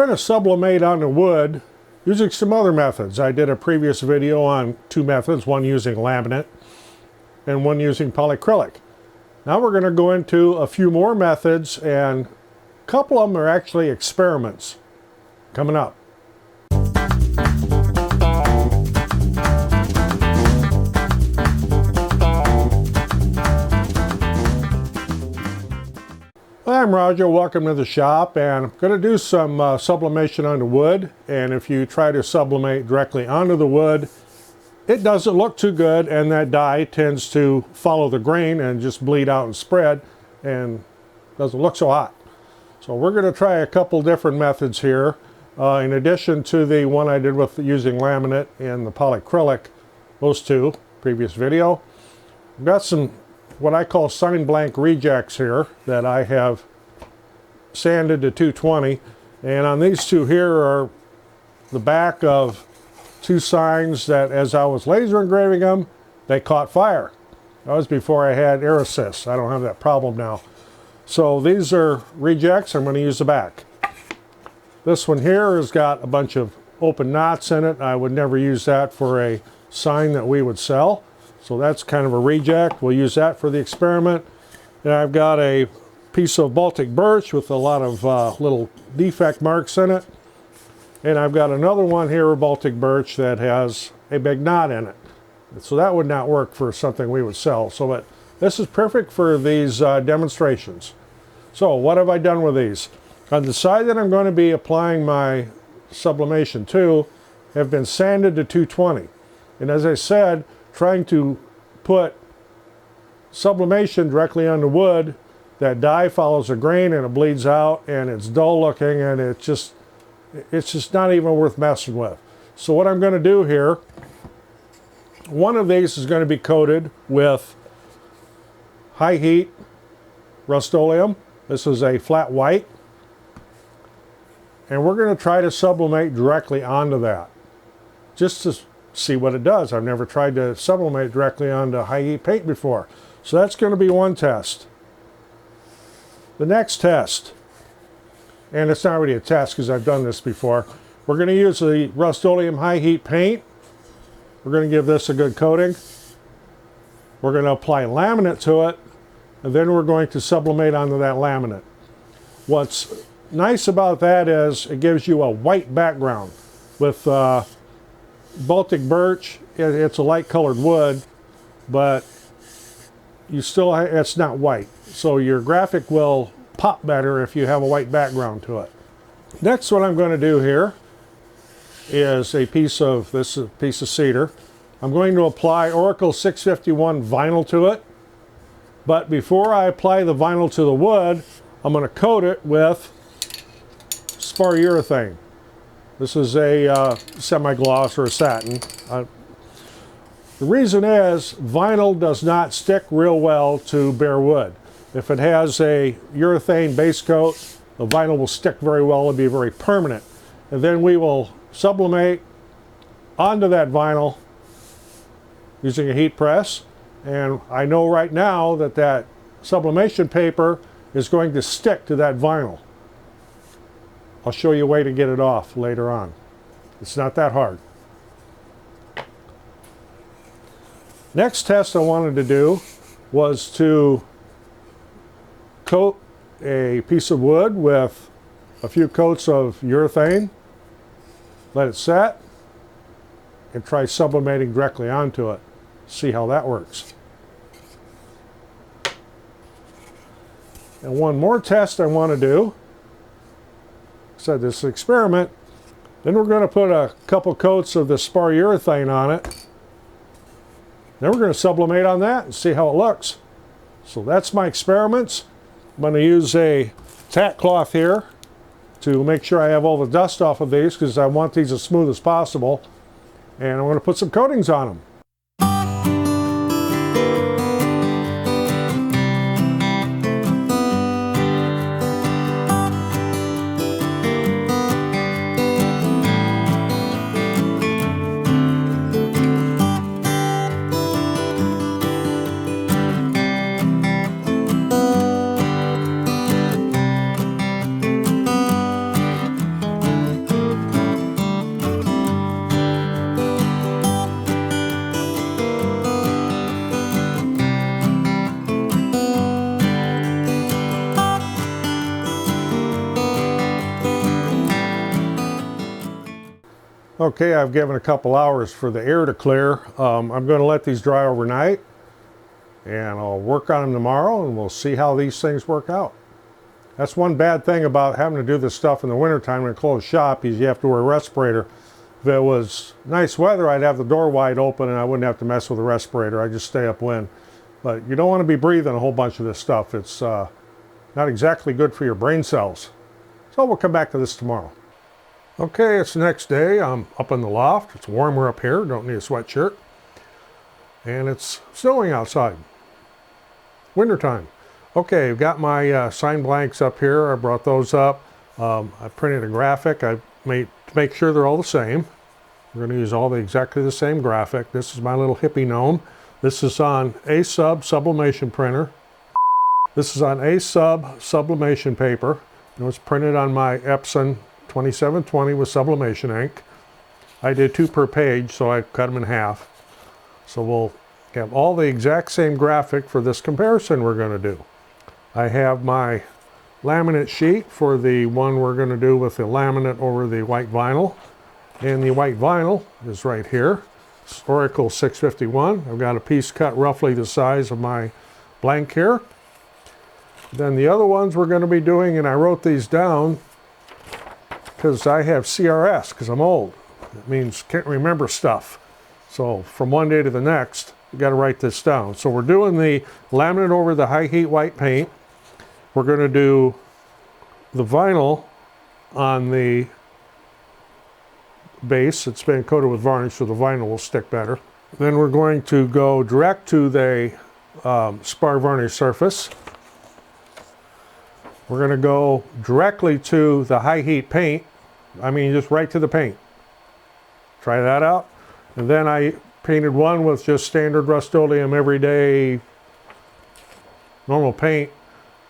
to sublimate on the wood using some other methods. I did a previous video on two methods, one using laminate and one using polyacrylic. Now we're going to go into a few more methods, and a couple of them are actually experiments coming up. I'm Roger, welcome to the shop, and I'm going to do some sublimation on the wood. And if you try to sublimate directly onto the wood, it doesn't look too good, and that dye tends to follow the grain and just bleed out and spread and doesn't look so hot. So we're going to try a couple different methods here. In addition to the one I did with using laminate and the polyacrylic, those two, previous video. I've got some what I call sign blank rejects here that I have sanded to 220, and on these two here are the back of two signs that as I was laser engraving them, they caught fire. That was before I had air assist. I don't have that problem now. So these are rejects. I'm going to use the back. This one here has got a bunch of open knots in it. I would never use that for a sign that we would sell. So that's kind of a reject. We'll use that for the experiment. And I've got a piece of Baltic birch with a lot of little defect marks in it. And I've got another one here, Baltic birch, that has a big knot in it. So that would not work for something we would sell. So but this is perfect for these demonstrations. So what have I done with these? On the side that I'm going to be applying my sublimation to have been sanded to 220. And as I said, trying to put sublimation directly on the wood, that dye follows the grain and it bleeds out and it's dull looking, and it's just not even worth messing with. So what I'm going to do here, one of these is going to be coated with high heat Rust-Oleum. This is a flat white, and we're going to try to sublimate directly onto that just to see what it does. I've never tried to sublimate directly onto high heat paint before. So that's going to be one test. The next test, and it's not really a test because I've done this before, we're going to use the Rust-Oleum high heat paint. We're going to give this a good coating. We're going to apply laminate to it, and then we're going to sublimate onto that laminate. What's nice about that is it gives you a white background. With Baltic birch, it's a light colored wood, but you still, it's not white. So your graphic will pop better if you have a white background to it. Next, what I'm going to do here is this is a piece of cedar. I'm going to apply Oracle 651 vinyl to it. But before I apply the vinyl to the wood, I'm going to coat it with spar urethane. This is a semi-gloss or a satin. The reason is vinyl does not stick real well to bare wood. If it has a urethane base coat, the vinyl will stick very well and be very permanent. And then we will sublimate onto that vinyl using a heat press. And I know right now that that sublimation paper is going to stick to that vinyl. I'll show you a way to get it off later on. It's not that hard. Next test I wanted to do was to coat a piece of wood with a few coats of urethane, let it set, and try sublimating directly onto it. See how that works. And one more test I want to do. So this experiment, then we're going to put a couple coats of the spar urethane on it. Then we're going to sublimate on that and see how it looks. So that's my experiments. I'm going to use a tack cloth here to make sure I have all the dust off of these, because I want these as smooth as possible. And I'm going to put some coatings on them. Okay, I've given a couple hours for the air to clear. I'm going to let these dry overnight, and I'll work on them tomorrow, and we'll see how these things work out. That's one bad thing about having to do this stuff in the wintertime in a closed shop, is you have to wear a respirator. If it was nice weather, I'd have the door wide open and I wouldn't have to mess with the respirator. I'd just stay upwind. But you don't want to be breathing a whole bunch of this stuff. It's not exactly good for your brain cells. So we'll come back to this tomorrow. Okay, it's the next day. I'm up in the loft. It's warmer up here. Don't need a sweatshirt. And it's snowing outside. Wintertime. Okay, I've got my sign blanks up here. I brought those up. I printed a graphic. I made to make sure they're all the same. We're going to use all exactly the same graphic. This is my little hippie gnome. This is on a sublimation printer. This is on a sublimation paper. It was printed on my Epson 2720 with sublimation ink. I did 2 per page, so I cut them in half. So we'll have all the exact same graphic for this comparison we're going to do. I have my laminate sheet for the one we're going to do with the laminate over the white vinyl. And the white vinyl is right here. It's Oracle 651. I've got a piece cut roughly the size of my blank here. Then the other ones we're going to be doing, and I wrote these down because I have CRS, because I'm old. It means can't remember stuff. So from one day to the next, you got to write this down. So we're doing the laminate over the high heat white paint. We're going to do the vinyl on the base. It's been coated with varnish, so the vinyl will stick better. Then we're going to go direct to the spar varnish surface. We're going to go directly to the high heat paint. I mean, just right to the paint. Try that out. And then I painted one with just standard Rust-Oleum everyday normal paint.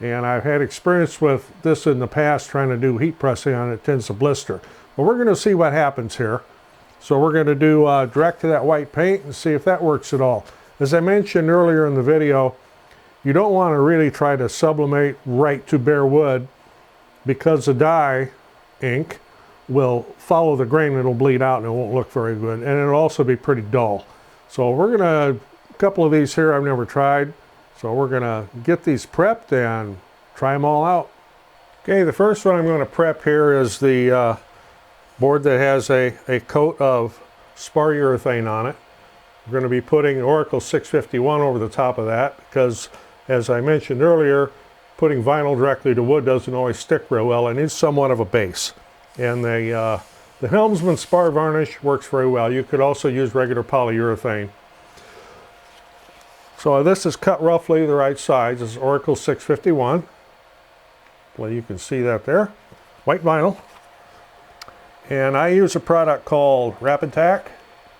And I've had experience with this in the past trying to do heat pressing on it. It tends to blister. But we're going to see what happens here. So we're going to do direct to that white paint and see if that works at all. As I mentioned earlier in the video, you don't want to really try to sublimate right to bare wood, because the dye ink will follow the grain and it'll bleed out and it won't look very good. And it'll also be pretty dull. So we're going to, a couple of these here I've never tried. So we're going to get these prepped and try them all out. Okay, the first one I'm going to prep here is the board that has a coat of spar urethane on it. We're going to be putting Oracle 651 over the top of that because, as I mentioned earlier, putting vinyl directly to wood doesn't always stick real well. It needs somewhat of a base. And the Helmsman spar varnish works very well. You could also use regular polyurethane. So this is cut roughly the right size. This is Oracle 651. Well, you can see that there. White vinyl. And I use a product called Rapid Tack.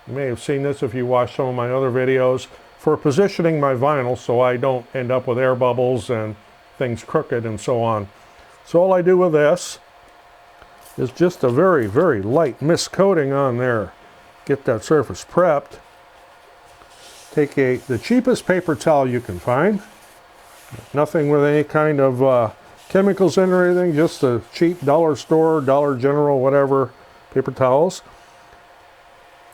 You may have seen this if you watched some of my other videos, for positioning my vinyl so I don't end up with air bubbles and things crooked and so on. So all I do with this is just a very, very light mist coating on there. Get that surface prepped. Take the cheapest paper towel you can find. Nothing with any kind of chemicals in or anything, just a cheap dollar store, Dollar General, whatever, paper towels.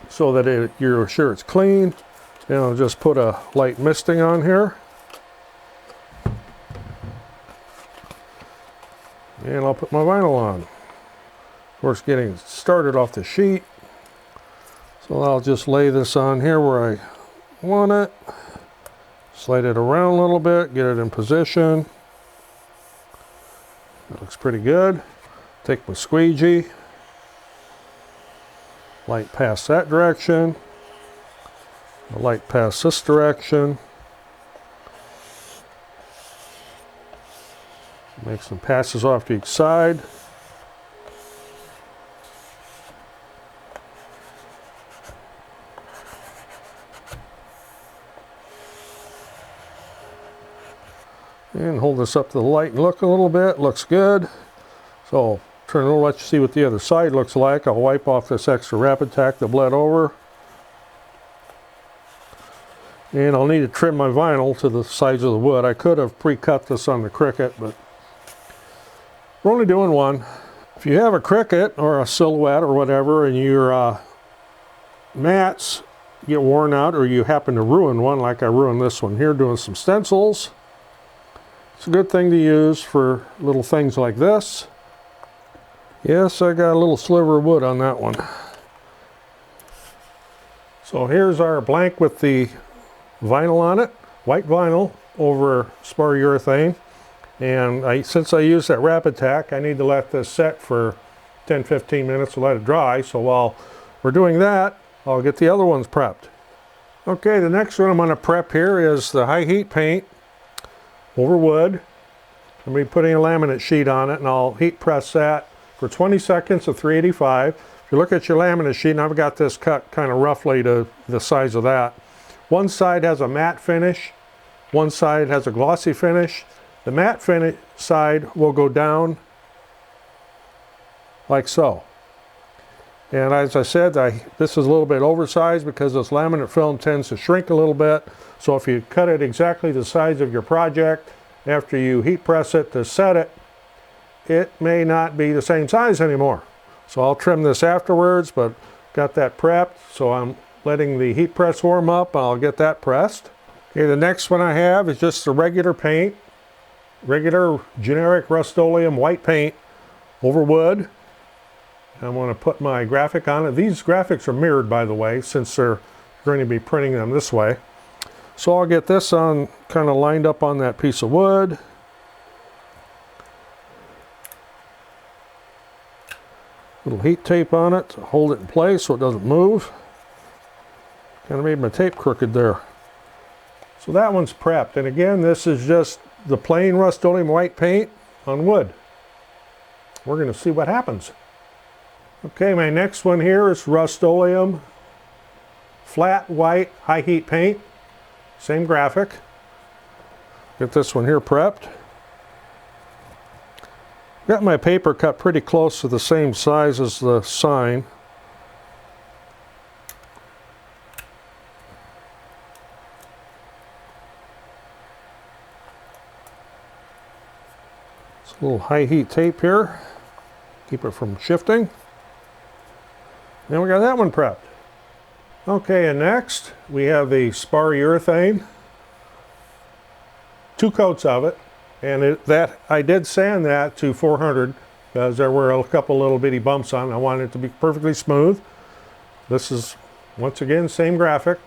So that you're sure it's clean. And I'll just put a light misting on here. And I'll put my vinyl on. Of course, getting started off the sheet. So I'll just lay this on here where I want it. Slide it around a little bit, get it in position. That looks pretty good. Take my squeegee. Light past that direction. A light past this direction. Make some passes off to each side. And hold this up to the light and look a little bit. Looks good. So turn it over, let you see what the other side looks like. I'll wipe off this extra Rapid Tack that bled over. And I'll need to trim my vinyl to the sides of the wood. I could have pre-cut this on the Cricut, but we're only doing one. If If you have a Cricut or a Silhouette or whatever and your mats get worn out, or you happen to ruin one like I ruined this one here doing some stencils, it's a good thing to use for little things like this. Yes, I got a little sliver of wood on that one. So here's our blank with the vinyl on it, white vinyl over spar urethane. And since I used that rapid tack, I need to let this set for 10-15 minutes to let it dry. So while we're doing that, I'll get the other ones prepped. Okay, the next one I'm going to prep here is the high heat paint over wood. I'm going to be putting a laminate sheet on it, and I'll heat press that for 20 seconds at 385. If you look at your laminate sheet, and I've got this cut kind of roughly to the size of that. One side has a matte finish, one side has a glossy finish. The matte finish side will go down like so. And as I said, this is a little bit oversized because this laminate film tends to shrink a little bit. So if you cut it exactly the size of your project, after you heat press it to set it, it may not be the same size anymore. So I'll trim this afterwards, but got that prepped. So I'm letting the heat press warm up. I'll get that pressed. Okay, the next one I have is just the regular paint. Regular generic Rust-Oleum white paint over wood. I'm going to put my graphic on it. These graphics are mirrored, by the way, since they're going to be printing them this way. So I'll get this on kind of lined up on that piece of wood. Little heat tape on it to hold it in place so it doesn't move. Kind of made my tape crooked there. So that one's prepped. And again, this is just the plain Rust-Oleum white paint on wood. We're going to see what happens. Okay, my next one here is Rust-Oleum flat white high heat paint. Same graphic. Get this one here prepped. Got my paper cut pretty close to the same size as the sign. It's a little high heat tape here. Keep it from shifting. And we got that one prepped. Okay, and next we have the spar urethane. 2 coats of it. And I did sand that to 400 because there were a couple little bitty bumps on it. I wanted it to be perfectly smooth. This is, once again, same graphic.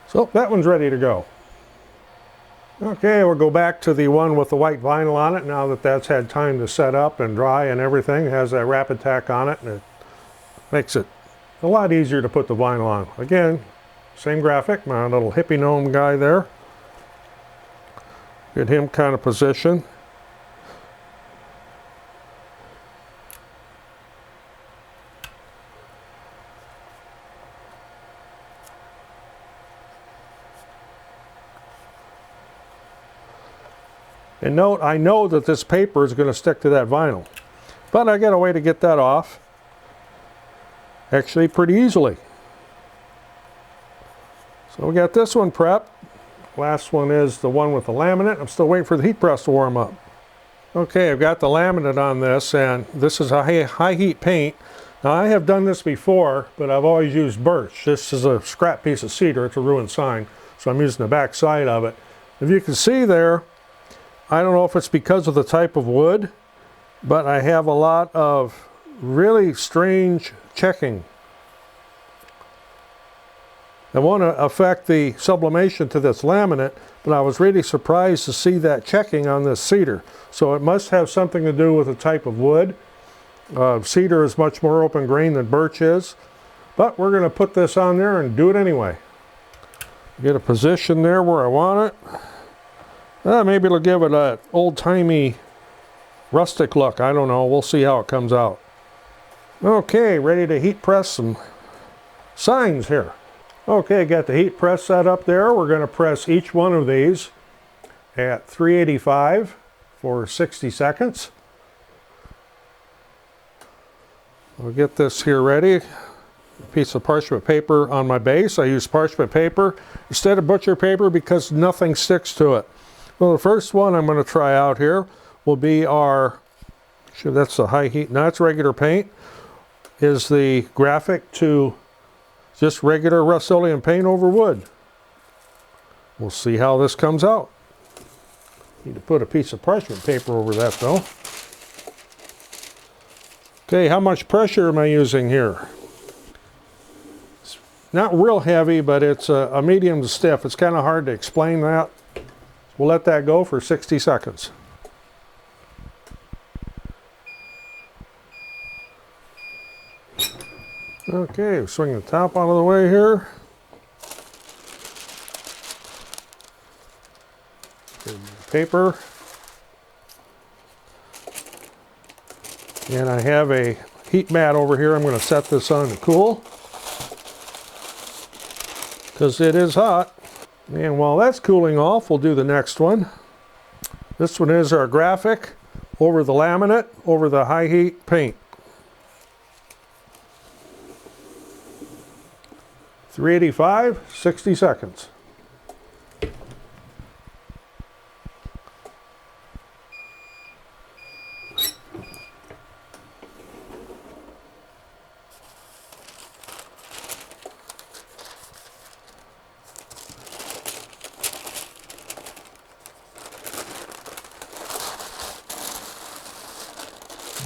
So that one's ready to go. Okay, we'll go back to the one with the white vinyl on it now that that's had time to set up and dry and everything. It has that rapid tack on it, and it makes it a lot easier to put the vinyl on. Again, same graphic, my little hippie gnome guy there. Get him kind of positioned. And note, I know that this paper is going to stick to that vinyl, but I got a way to get that off, actually pretty easily. So we got this one prepped. Last one is the one with the laminate. I'm still waiting for the heat press to warm up. Okay, I've got the laminate on this, and this is a high heat paint. Now I have done this before, but I've always used birch. This is a scrap piece of cedar. It's a ruined sign, so I'm using the back side of it. If you can see there, I don't know if it's because of the type of wood, but I have a lot of really strange checking. I want to affect the sublimation to this laminate, but I was really surprised to see that checking on this cedar. So it must have something to do with the type of wood. Cedar is much more open grain than birch is, but we're going to put this on there and do it anyway. Get a position there where I want it. Maybe it'll give it an old-timey rustic look. I don't know. We'll see how it comes out. Okay, ready to heat press some signs here. Okay, got the heat press set up there. We're going to press each one of these at 385 for 60 seconds. I'll get this here ready. A piece of parchment paper on my base. I use parchment paper instead of butcher paper because nothing sticks to it. Well, the first one I'm going to try out here will be our, sure that's the high heat, no, it's regular paint, is the graphic to just regular Rust-Oleum paint over wood. We'll see how this comes out. Need to put a piece of parchment paper over that though. Okay, how much pressure am I using here? It's not real heavy, but it's a medium to stiff. It's kind of hard to explain that. We'll let that go for 60 seconds. Okay, swing the top out of the way here. Paper. And I have a heat mat over here. I'm going to set this on to cool because it is hot. And while that's cooling off, we'll do the next one. This one is our graphic over the laminate, over the high heat paint. 385, 60 seconds.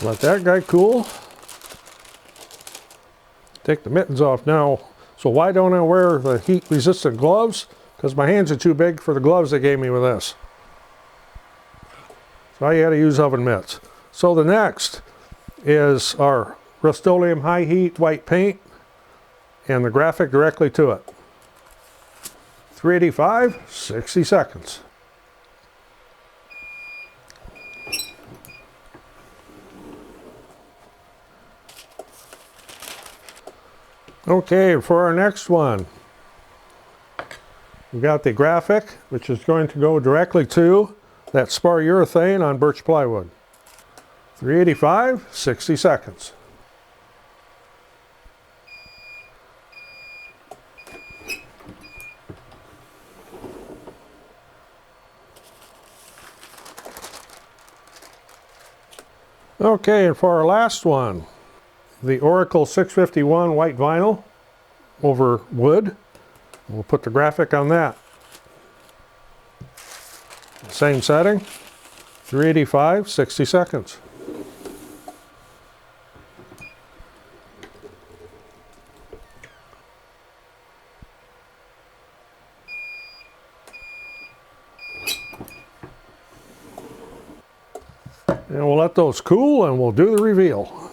Let that guy cool. Take the mittens off now. So why don't I wear the heat resistant gloves? Because my hands are too big for the gloves they gave me with this. So I had to use oven mitts. So the next is our Rust-Oleum high heat white paint and the graphic directly to it. 385, 60 seconds. Okay, for our next one, we've got the graphic, which is going to go directly to that spar urethane on birch plywood. 385, 60 seconds. Okay, and for our last one, the Oracle 651 white vinyl over wood. We'll put the graphic on that. Same setting, 385, 60 seconds. And we'll let those cool and we'll do the reveal.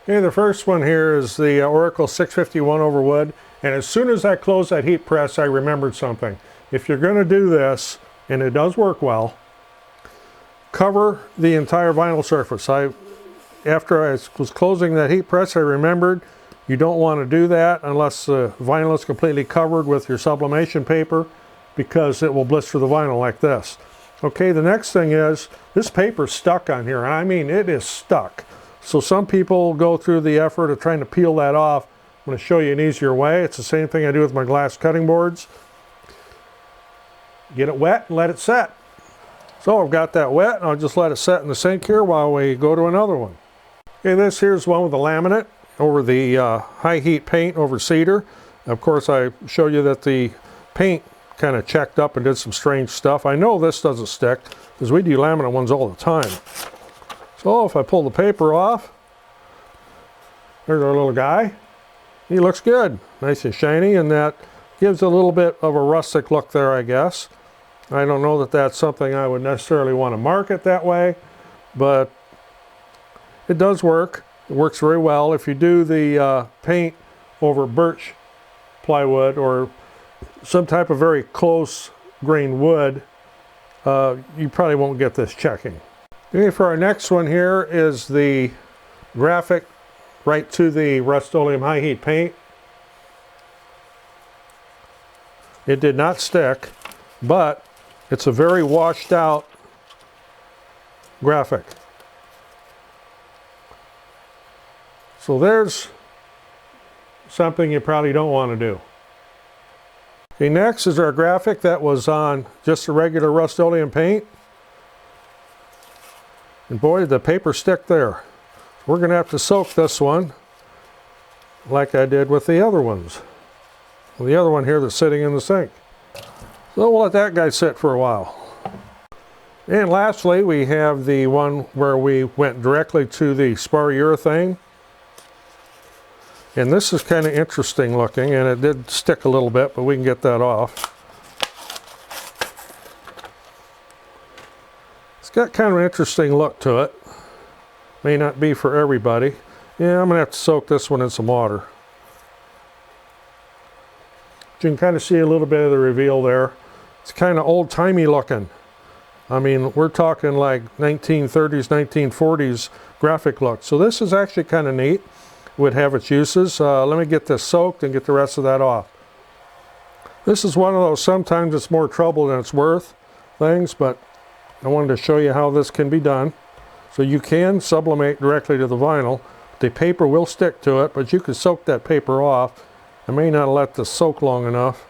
Okay, the first one here is the Oracle 651 over wood, and as soon as I closed that heat press, I remembered something. If you're going to do this, and it does work well, cover the entire vinyl surface. After I was closing that heat press, I remembered you don't want to do that unless the vinyl is completely covered with your sublimation paper, because it will blister the vinyl like this. Okay, the next thing is, this paper's stuck on here, and I mean it is stuck. So some people go through the effort of trying to peel that off. I'm going to show you an easier way. It's the same thing I do with my glass cutting boards. Get it wet and let it set. So I've got that wet, and I'll just let it set in the sink here while we go to another one. Okay, this here's one with the laminate over the high heat paint over cedar. Of course, I show you that the paint kind of checked up and did some strange stuff. I know this doesn't stick because we do laminate ones all the time. So if I pull the paper off, there's our little guy. He looks good, nice and shiny, and that gives a little bit of a rustic look there, I guess. I don't know that that's something I would necessarily want to market that way, but it does work. It works very well. If you do the paint over birch plywood or some type of very close grained wood, you probably won't get this checking. Okay, for our next one here is the graphic right to the Rust-Oleum high heat paint. It did not stick, but it's a very washed out graphic. So there's something you probably don't want to do. Okay, next is our graphic that was on just a regular Rust-Oleum paint. And boy, did the paper stick there. We're going to have to soak this one like I did with the other ones. Well, the other one here that's sitting in the sink. So we'll let that guy sit for a while. And lastly, we have the one where we went directly to the spar urethane. And this is kind of interesting looking, and it did stick a little bit, but we can get that off. It's got kind of an interesting look to it. May not be for everybody. Yeah, I'm going to have to soak this one in some water. You can kind of see a little bit of the reveal there. It's kind of old-timey looking. I mean, we're talking like 1930s, 1940s graphic look. So this is actually kind of neat. Would have its uses. Let me get this soaked and get the rest of that off. This is one of those sometimes it's more trouble than it's worth things, but I wanted to show you how this can be done. So you can sublimate directly to the vinyl. The paper will stick to it, but you can soak that paper off. I may not let this soak long enough.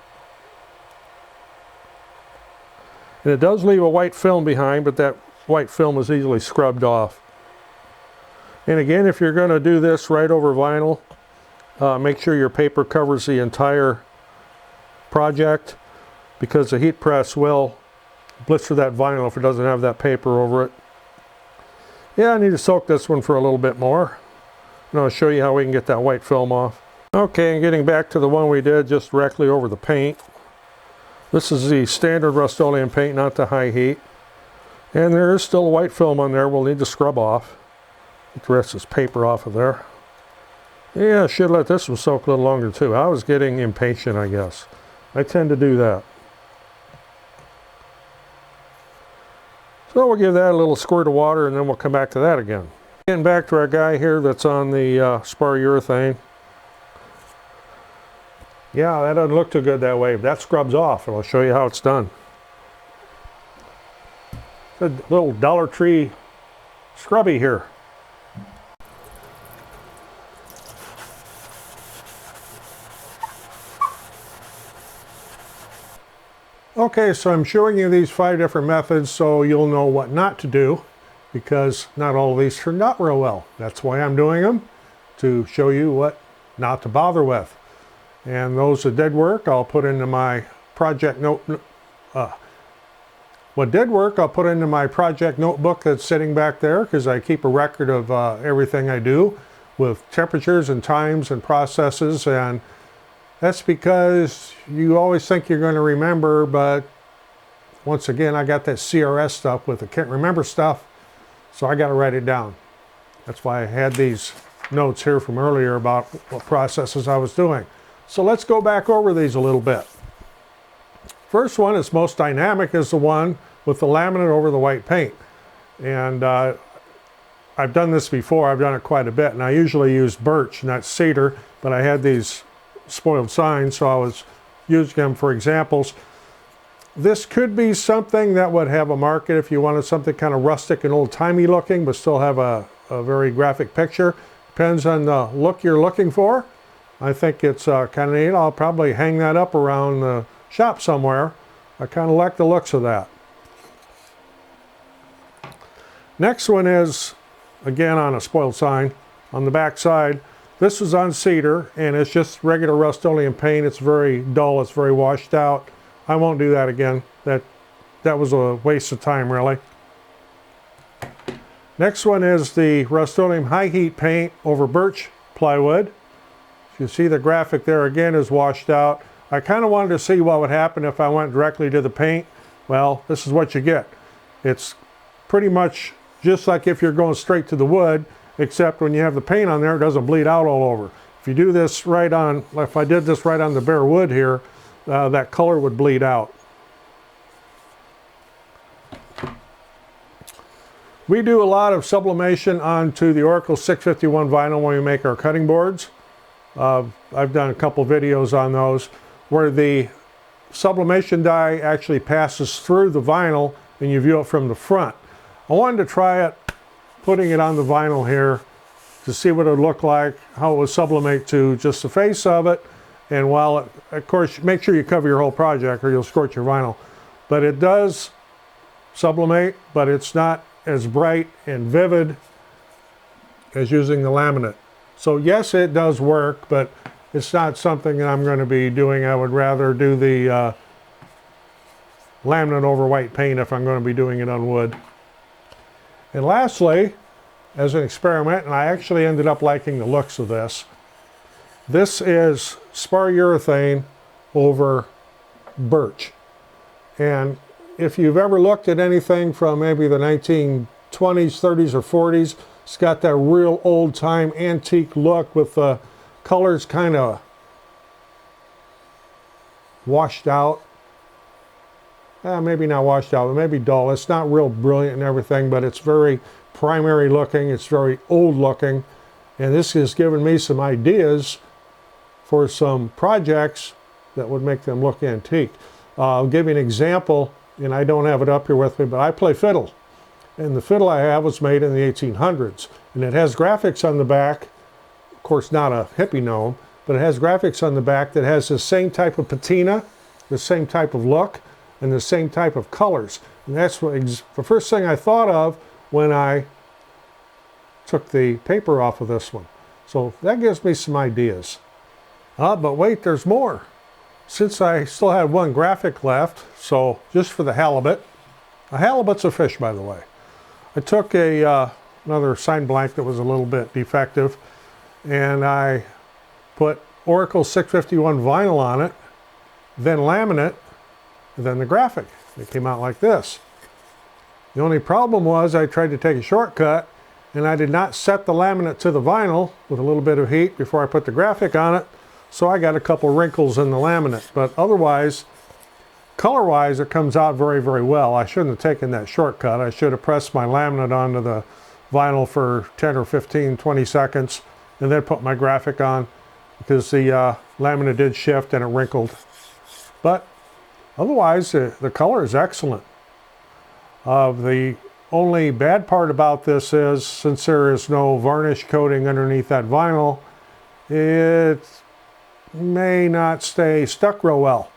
And it does leave a white film behind, but that white film is easily scrubbed off. And again, if you're going to do this right over vinyl, make sure your paper covers the entire project, because the heat press will blister that vinyl if it doesn't have that paper over it. Yeah, I need to soak this one for a little bit more. And I'll show you how we can get that white film off. Okay, and getting back to the one we did just directly over the paint. This is the standard Rust-Oleum paint, not the high heat. And there is still a white film on there we'll need to scrub off. Get the rest of this paper off of there. Yeah, I should let this one soak a little longer too. I was getting impatient, I guess. I tend to do that. So we'll give that a little squirt of water and then we'll come back to that again. Getting back to our guy here that's on the spar urethane. Yeah, that doesn't look too good that way. That scrubs off, and I'll show you how it's done. It's a little Dollar Tree scrubby here. Okay, so I'm showing you these 5 different methods so you'll know what not to do, because not all of these turned out real well. That's why I'm doing them, to show you what not to bother with. And those that did work, I'll put into my project what did work, I'll put into my project notebook that's sitting back there, because I keep a record of everything I do with temperatures and times and processes, and that's because you always think you're going to remember, but once again, I got that CRS stuff with the can't remember stuff, so I got to write it down. That's why I had these notes here from earlier about what processes I was doing. So let's go back over these a little bit. First one is most dynamic, is the one with the laminate over the white paint. And I've done this before, I've done it quite a bit, and I usually use birch, not cedar, but I had these spoiled signs, so I was using them for examples. This could be something that would have a market if you wanted something kind of rustic and old-timey looking, but still have a very graphic picture. Depends on the look you're looking for. I think it's kind of neat. I'll probably hang that up around the shop somewhere. I kind of like the looks of that. Next one is, again, on a spoiled sign on the back side. This is on cedar, and it's just regular Rust-Oleum paint. It's very dull, it's very washed out. I won't do that again. That was a waste of time, really. Next one is the Rust-Oleum high heat paint over birch plywood. You see the graphic there again is washed out. I kind of wanted to see what would happen if I went directly to the paint. Well, this is what you get. It's pretty much just like if you're going straight to the wood, except when you have the paint on there, it doesn't bleed out all over. If you do this right on, if I did this right on the bare wood here, that color would bleed out. We do a lot of sublimation onto the Oracle 651 vinyl when we make our cutting boards. I've done a couple videos on those where the sublimation dye actually passes through the vinyl and you view it from the front. I wanted to try it, putting it on the vinyl here, to see what it would look like, how it would sublimate to just the face of it. And while it, of course, make sure you cover your whole project or you'll scorch your vinyl. But it does sublimate, but it's not as bright and vivid as using the laminate. So yes, it does work, but it's not something that I'm going to be doing. I would rather do the laminate over white paint if I'm going to be doing it on wood. And lastly, as an experiment, and I actually ended up liking the looks of this, this is spar urethane over birch. And if you've ever looked at anything from maybe the 1920s, 30s, or 40s, it's got that real old-time antique look with the colors kind of washed out. Maybe not washed out, but maybe dull. It's not real brilliant and everything, but it's very primary looking. It's very old looking. And this has given me some ideas for some projects that would make them look antique. I'll give you an example, and I don't have it up here with me, but I play fiddle. And the fiddle I have was made in the 1800s. And it has graphics on the back. Of course, not a hippie gnome, but it has graphics on the back that has the same type of patina, the same type of look, and the same type of colors. And that's what the first thing I thought of when I took the paper off of this one. So that gives me some ideas. But wait, there's more. Since I still had one graphic left, so just for the halibut. A halibut's a fish, by the way. I took another sign blank that was a little bit defective, and I put Oracle 651 vinyl on it, then laminate, and then the graphic. It came out like this. The only problem was I tried to take a shortcut, and I did not set the laminate to the vinyl with a little bit of heat before I put the graphic on it, so I got a couple wrinkles in the laminate. But otherwise, color-wise, it comes out very, very well. I shouldn't have taken that shortcut. I should have pressed my laminate onto the vinyl for 10 or 15, 20 seconds, and then put my graphic on, because the laminate did shift and it wrinkled. But otherwise, the color is excellent. The only bad part about this is, since there is no varnish coating underneath that vinyl, it may not stay stuck real well.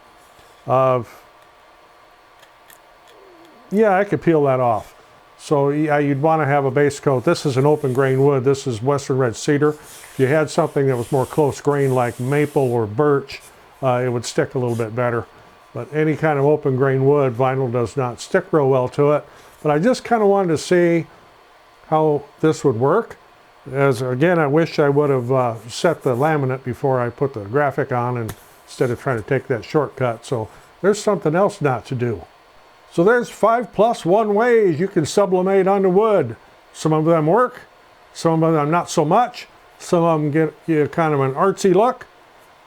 Yeah, I could peel that off. So yeah, you'd want to have a base coat. This is an open grain wood. This is Western red cedar. If you had something that was more close grain like maple or birch, it would stick a little bit better. But any kind of open grain wood, vinyl does not stick real well to it. But I just kind of wanted to see how this would work. As again, I wish I would have set the laminate before I put the graphic on, and instead of trying to take that shortcut. So there's something else not to do. So there's 5+1 ways you can sublimate onto wood. Some of them work, some of them not so much. Some of them get you kind of an artsy look.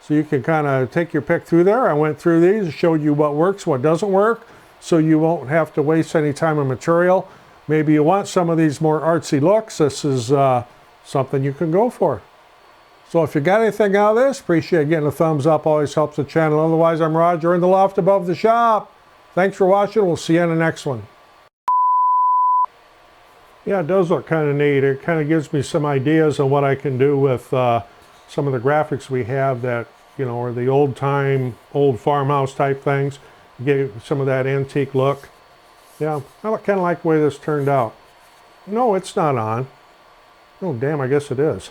So you can kind of take your pick through there. I went through these, showed you what works, what doesn't work, so you won't have to waste any time and material. Maybe you want some of these more artsy looks. This is something you can go for. So if you got anything out of this, appreciate getting a thumbs up. Always helps the channel. Otherwise, I'm Roger in the loft above the shop. Thanks for watching. We'll see you in the next one. Yeah, it does look kind of neat. It kind of gives me some ideas on what I can do with some of the graphics we have that, you know, are the old-time, old farmhouse type things. Give some of that antique look. Yeah, I kind of like the way this turned out. No, it's not on. Oh, damn, I guess it is.